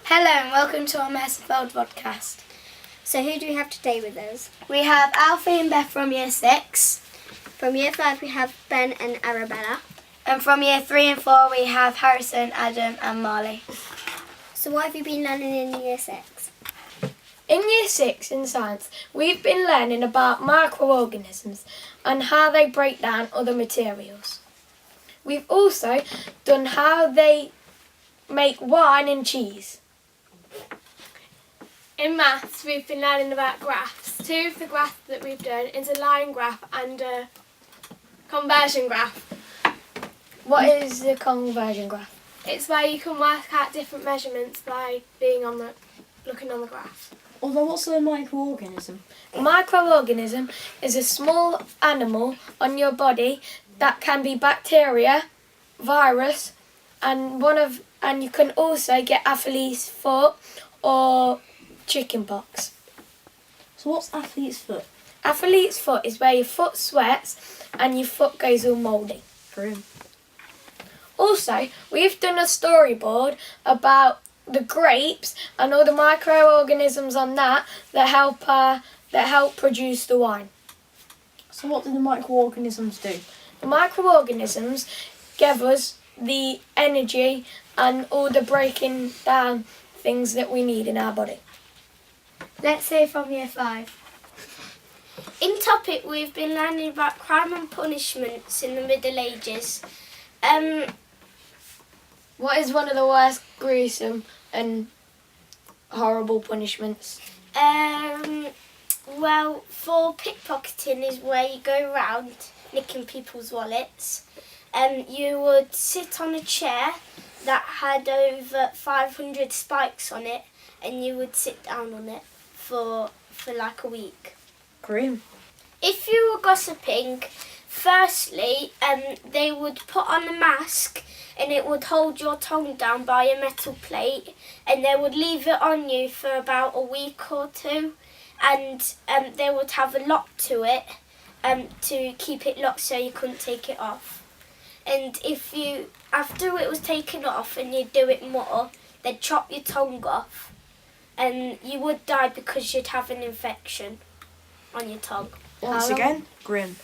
Hello and welcome to our Mersefield Vodcast. So who do we have today with us? We have Alfie and Beth from Year 6. From Year 5 we have Ben and Arabella. And from Year 3 and 4 we have Harrison, Adam and Marley. So what have you been learning in Year 6? In Year 6 in science, we've been learning about microorganisms and how they break down other materials. We've also done how they make wine and cheese. In maths, we've been learning about graphs. Two of the graphs that we've done is a line graph and a conversion graph. What is the conversion graph? It's where you can work out different measurements by looking on the graph. Although, what's a microorganism? A microorganism is a small animal on your body that can be bacteria, virus, and you can also get athlete's foot or chickenpox. So what's athlete's foot? Athlete's foot is where your foot sweats and your foot goes all mouldy. Grim. Also, we've done a storyboard about the grapes and all the microorganisms on that help produce the wine. So what do the microorganisms do? The microorganisms give us the energy and all the breaking down things that we need in our body. Let's hear from Year 5. In topic, we've been learning about crime and punishments in the Middle Ages. What is one of the worst gruesome and horrible punishments? Well, for pickpocketing is where you go around nicking people's wallets. You would sit on a chair that had over 500 spikes on it, and you would sit down on it for like a week. Grim. If you were gossiping, firstly, they would put on a mask and it would hold your tongue down by a metal plate, and they would leave it on you for about a week or two, and they would have a lock to it to keep it locked so you couldn't take it off. And after it was taken off and you do it more, they'd chop your tongue off, and you would die because you'd have an infection on your tongue. Once again, grim.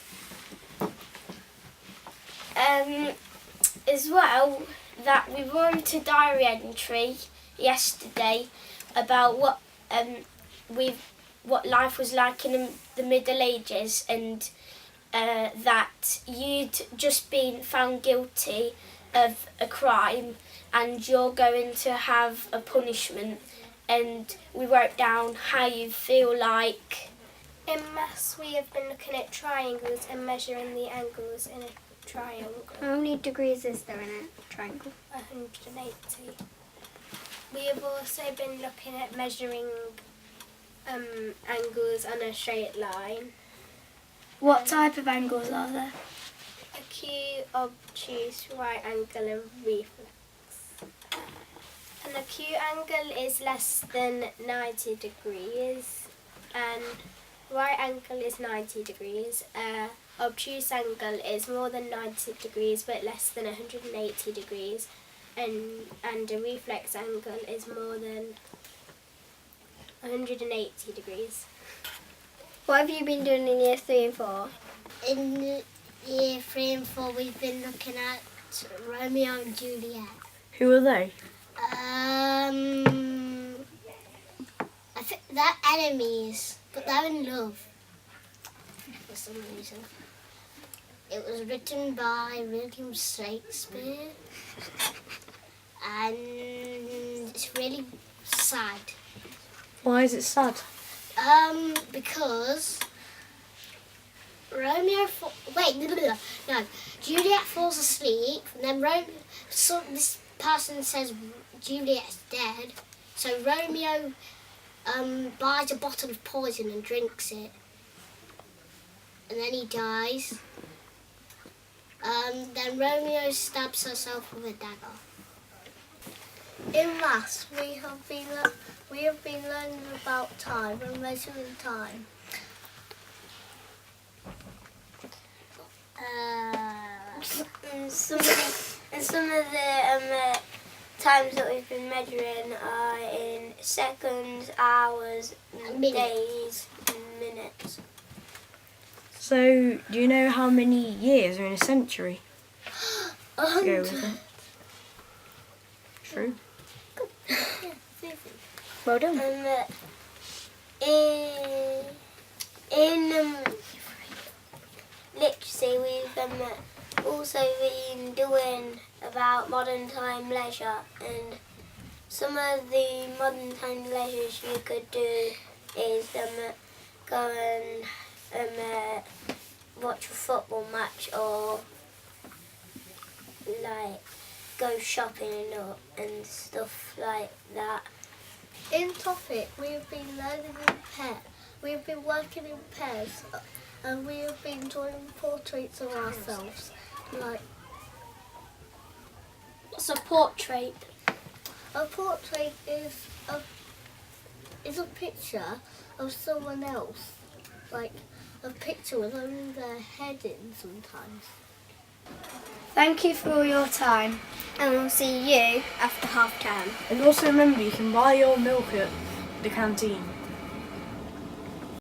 As well, that we wrote a diary entry yesterday about what life was like in the Middle Ages, and that you'd just been found guilty of a crime and you're going to have a punishment, and we wrote down how you feel like. In maths we have been looking at triangles and measuring the angles in a triangle. How many degrees is there in a triangle? 180. We have also been looking at measuring angles on a straight line. What type of angles are there? Acute, obtuse, right angle and reflex. An acute angle is less than 90 degrees and right angle is 90 degrees. Obtuse angle is more than 90 degrees but less than 180 degrees, and a reflex angle is more than 180 degrees. What have you been doing in Year 3 and 4? In Year 3 and 4 we've been looking at Romeo and Juliet. Who are they? I think they're enemies, but they're in love for some reason. It was written by William Shakespeare, and it's really sad. Why is it sad? Because Juliet falls asleep, and then this person says Juliet's dead, so Romeo buys a bottle of poison and drinks it, and then he dies. Then Romeo stabs herself with a dagger. In maths, we have been learning about time and measuring time. Some of the times that we've been measuring are in seconds, hours, Minutes. days, and minutes. So, do you know how many years are in a century? Go 100. with it. True. Well done. In literacy, we've also been doing about modern time leisure, and some of the modern time leisures you could do is go and watch a football match, or like go shopping and stuff like that. In topic, we've been learning in pairs. We've been working in pairs, and we have been drawing portraits of ourselves. Like What's a portrait? a portrait is a picture of someone else, like a picture with only their head in sometimes. Thank you for all your time. And we'll see you after half term. And also remember, you can buy your milk at the canteen.